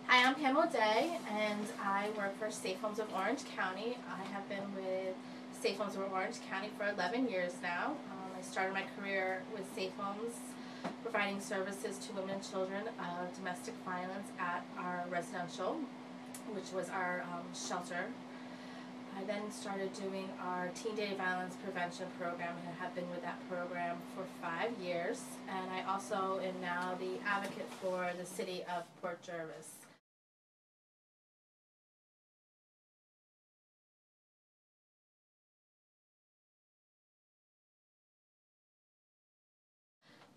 Hi, I'm Pam O'Day, and I work for Safe Homes of Orange County. I have been with Safe Homes of Orange County for 11 years now. I started my career with Safe Homes, providing services to women and children of domestic violence at our residential, which was our shelter. I then started doing our teen dating violence prevention program and have been with that program for 5 years. And I also am now the advocate for the city of Port Jervis.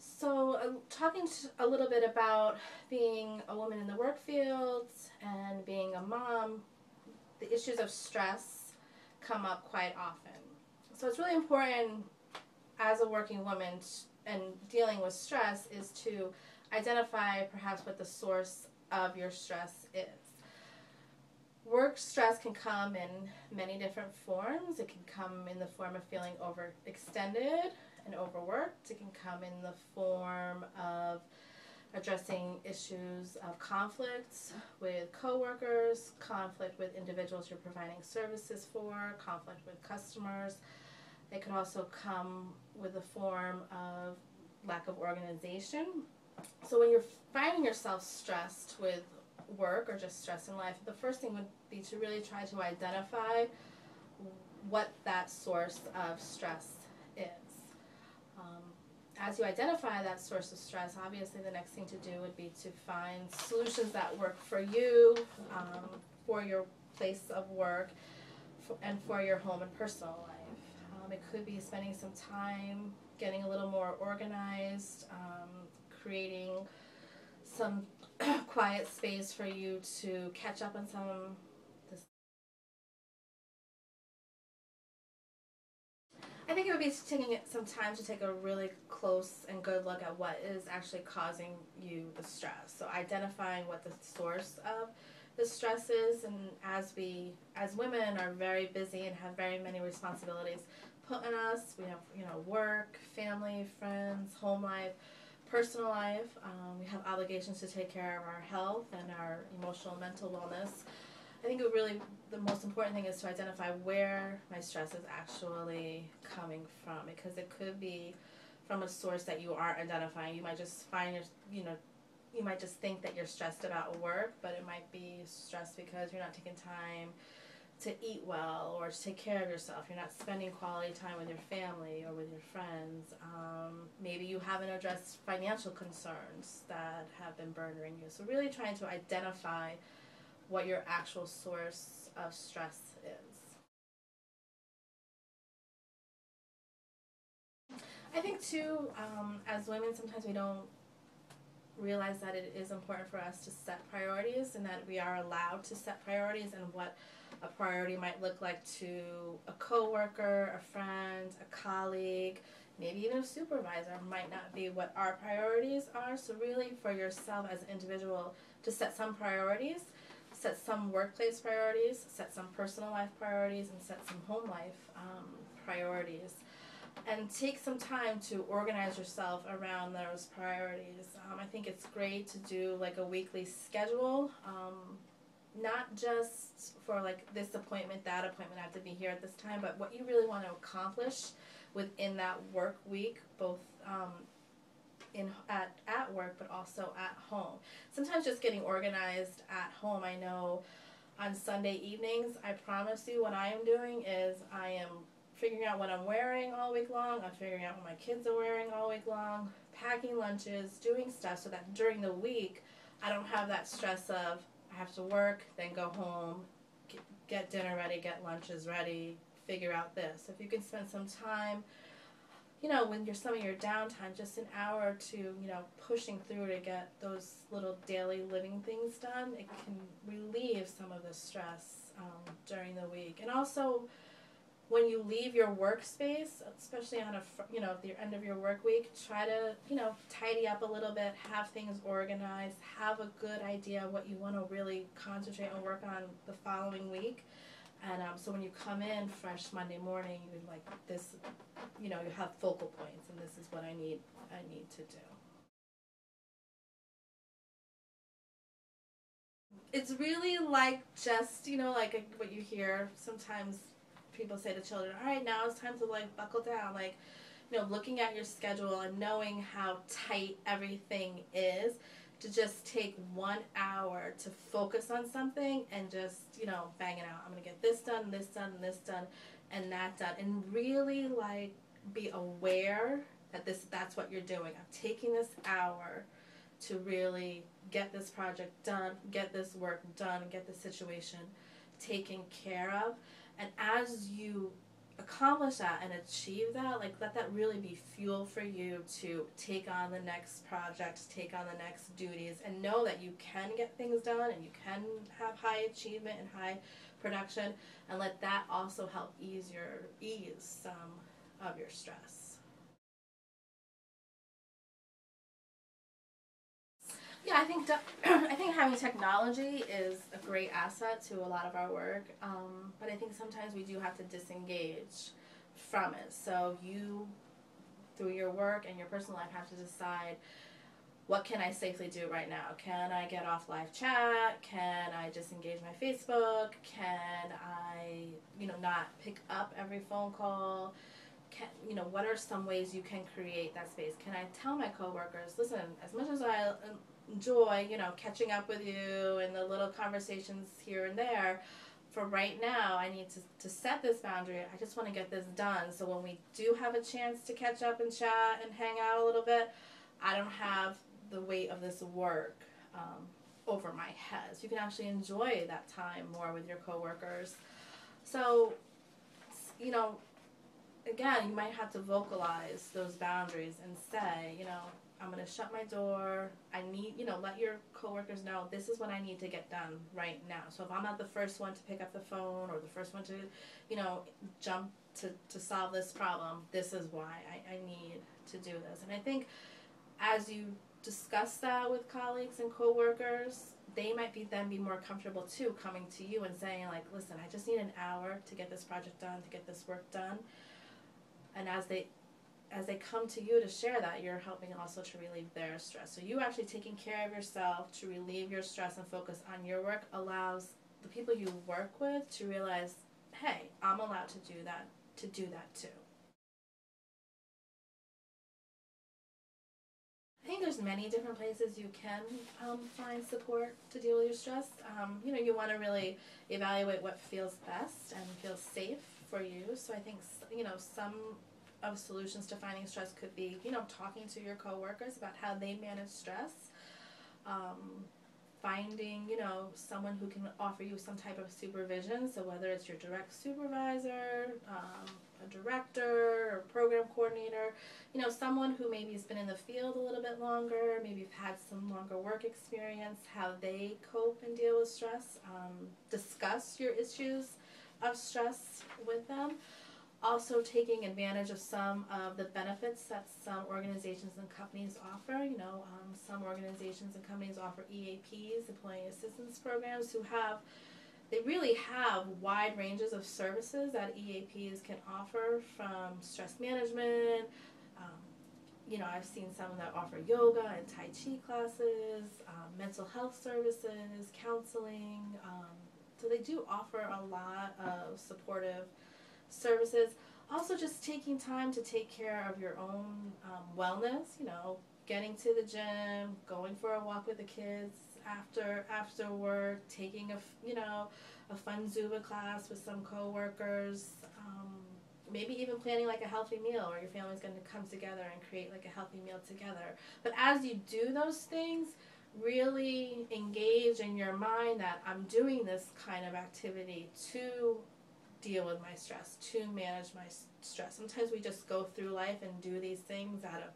So, talking a little bit about being a woman in the work field and being a mom, the issues of stress come up quite often. So, it's really important as a working woman and dealing with stress is to identify perhaps what the source of your stress is. Work stress can come in many different forms. It can come in the form of feeling overextended and overworked. It can come in the form of addressing issues of conflicts with coworkers, conflict with individuals you're providing services for, conflict with customers. It can also come with a form of lack of organization. So when you're finding yourself stressed with work or just stress in life, the first thing would be to really try to identify what that source of stress is. As you identify that source of stress, obviously the next thing to do would be to find solutions that work for you, for your place of work, and for your home and personal life. It could be spending some time getting a little more organized, creating some quiet space for you to catch up on some. I think it would be taking some time to take a really close and good look at what is actually causing you the stress. So identifying what the source of the stress is, and as women are very busy and have very many responsibilities put on us, we have work, family, friends, home life, personal life. We have obligations to take care of our health and our emotional and mental wellness. I think the most important thing is to identify where my stress is actually coming from, because it could be from a source that you aren't identifying. You might just find you might just think that you're stressed about work, but it might be stress because you're not taking time to eat well or to take care of yourself. You're not spending quality time with your family or with your friends. Maybe you haven't addressed financial concerns that have been burdening you. So really trying to identify what your actual source of stress is. I think too, as women, sometimes we don't realize that it is important for us to set priorities, and that we are allowed to set priorities, and what a priority might look like to a coworker, a friend, a colleague, maybe even a supervisor might not be what our priorities are. So really for yourself as an individual to set some priorities, set some workplace priorities, set some personal life priorities, and set some home life priorities. And take some time to organize yourself around those priorities. I think it's great to do like a weekly schedule, not just for like this appointment, that appointment, I have to be here at this time, but what you really want to accomplish within that work week, both at work but also at home. Sometimes just getting organized at home. I know on Sunday evenings, I promise you what I am doing is I am figuring out what I'm wearing all week long. I'm figuring out what my kids are wearing all week long, packing lunches, doing stuff so that during the week I don't have that stress of I have to work, then go home, get dinner ready, get lunches ready, figure out this. If you can spend some time, when you're some of your downtime, just an hour or two, pushing through to get those little daily living things done, it can relieve some of the stress during the week. And also, when you leave your workspace, especially on the end of your work week, try to, tidy up a little bit, have things organized, have a good idea of what you want to really concentrate and work on the following week. And so when you come in fresh Monday morning, you're like this, you have focal points, and this is what I need to do. it's really like just, like what you hear sometimes people say to children, all right, now it's time to like buckle down. Like, looking at your schedule and knowing how tight everything is, to just take 1 hour to focus on something and just, bang it out. I'm going to get this done, this done, and this done, and that done. And really, like, be aware that that's what you're doing. I'm taking this hour to really get this project done, get this work done, get the situation taken care of. And as you accomplish that and achieve that, like, let that really be fuel for you to take on the next projects, take on the next duties, and know that you can get things done and you can have high achievement and high production, and let that also help ease some of your stress. Yeah, I think having technology is a great asset to a lot of our work, but I think sometimes we do have to disengage from it. So you, through your work and your personal life, have to decide, what can I safely do right now? Can I get off live chat? Can I disengage my Facebook? Can I, not pick up every phone call? What are some ways you can create that space? Can I tell my coworkers, listen, as much as I enjoy, catching up with you and the little conversations here and there, for right now, I need to set this boundary. I just want to get this done. So when we do have a chance to catch up and chat and hang out a little bit, I don't have the weight of this work over my head. So you can actually enjoy that time more with your coworkers. So, again, you might have to vocalize those boundaries and say, I'm going to shut my door. I need, let your coworkers know, this is what I need to get done right now. So if I'm not the first one to pick up the phone or the first one to, jump to solve this problem, this is why I need to do this. And I think as you discuss that with colleagues and coworkers, they might be more comfortable too coming to you and saying, like, listen, I just need an hour to get this project done, to get this work done. And as they come to you to share that, you're helping also to relieve their stress. So you actually taking care of yourself to relieve your stress and focus on your work allows the people you work with to realize, hey, I'm allowed to do that too. I think there's many different places you can find support to deal with your stress. You want to really evaluate what feels best and feels safe for you. So I think, some of solutions to finding stress could be, talking to your coworkers about how they manage stress, finding, someone who can offer you some type of supervision. So whether it's your direct supervisor, a director or program coordinator, someone who maybe has been in the field a little bit longer, maybe you've had some longer work experience, how they cope and deal with stress. Discuss your issues of stress with them. Also taking advantage of some of the benefits that some organizations and companies offer. Some organizations and companies offer EAPs, Employee Assistance Programs, they really have wide ranges of services that EAPs can offer, from stress management. I've seen some that offer yoga and Tai Chi classes, mental health services, counseling. So they do offer a lot of supportive services. Also, just taking time to take care of your own wellness, getting to the gym, going for a walk with the kids after work, taking a fun Zumba class with some coworkers, maybe even planning like a healthy meal where your family's going to come together and create like a healthy meal together. But as you do those things, really engage in your mind that I'm doing this kind of activity to deal with my stress, to manage my stress. Sometimes we just go through life and do these things out of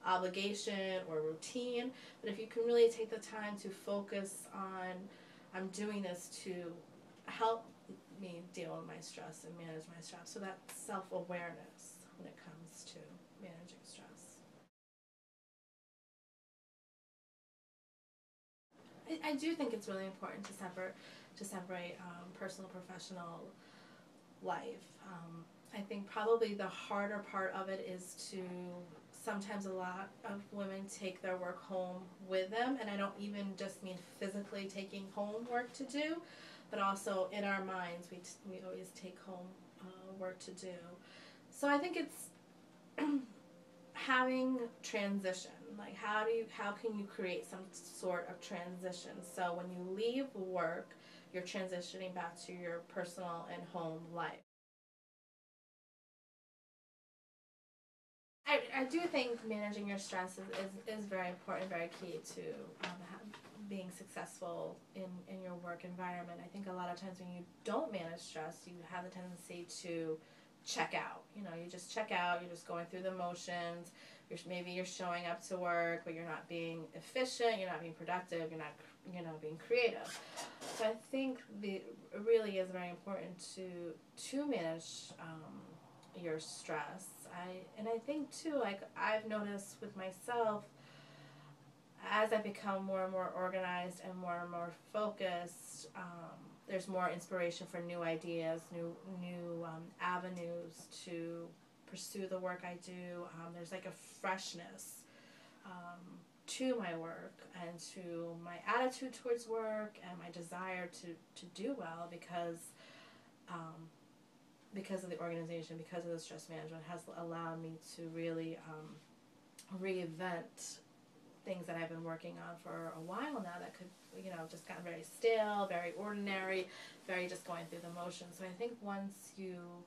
obligation or routine, but if you can really take the time to focus on, I'm doing this to help me deal with my stress and manage my stress. So that self-awareness when it comes to managing stress. I do think it's really important to separate personal and professional life. I think probably the harder part of it is to sometimes a lot of women take their work home with them, and I don't even just mean physically taking home work to do, but also in our minds we always take home work to do. So I think it's having transition, like how can you create some sort of transition so when you leave work you're transitioning back to your personal and home life. I do think managing your stress is very important, very key to being successful in your work environment. I think a lot of times when you don't manage stress, you have the tendency to check out. You know, you just check out, you're just going through the motions. Maybe you're showing up to work, but you're not being efficient, you're not being productive, you're not being creative. So I think it really is very important to manage your stress. I think too, like I've noticed with myself, as I become more and more organized and more focused, there's more inspiration for new ideas, new avenues to pursue the work I do. There's like a freshness to my work and to my attitude towards work and my desire to do well because of the organization, because of the stress management has allowed me to really reinvent things that I've been working on for a while now that could, just gotten very stale, very ordinary, very just going through the motions. So I think once you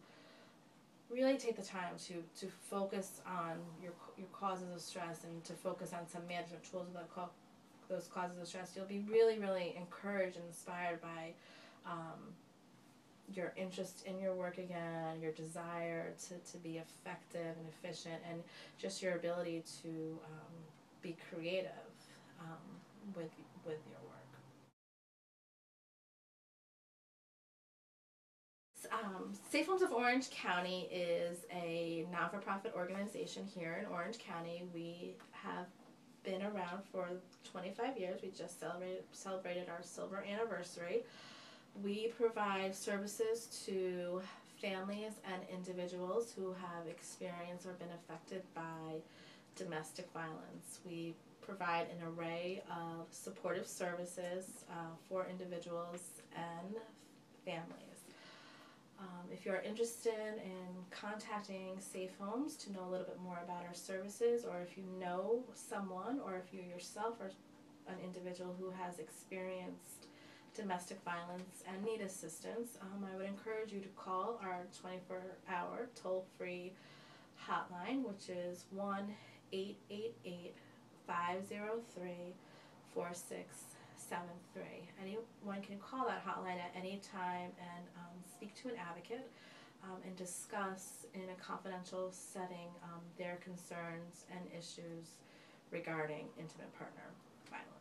really take the time to focus on your causes of stress and to focus on some management tools that those causes of stress, you'll be really, really encouraged and inspired by your interest in your work again, your desire to be effective and efficient, and just your ability to be creative with your work. Safe Homes of Orange County is a not-for-profit organization here in Orange County. We have been around for 25 years. We just celebrated our silver anniversary. We provide services to families and individuals who have experienced or been affected by domestic violence. We provide an array of supportive services for individuals and families. If you're interested in contacting Safe Homes to know a little bit more about our services, or if you know someone, or if you yourself are an individual who has experienced domestic violence and need assistance, I would encourage you to call our 24-hour toll-free hotline, which is 1-888-503-4673. Anyone can call that hotline at any time and speak to an advocate and discuss in a confidential setting their concerns and issues regarding intimate partner violence.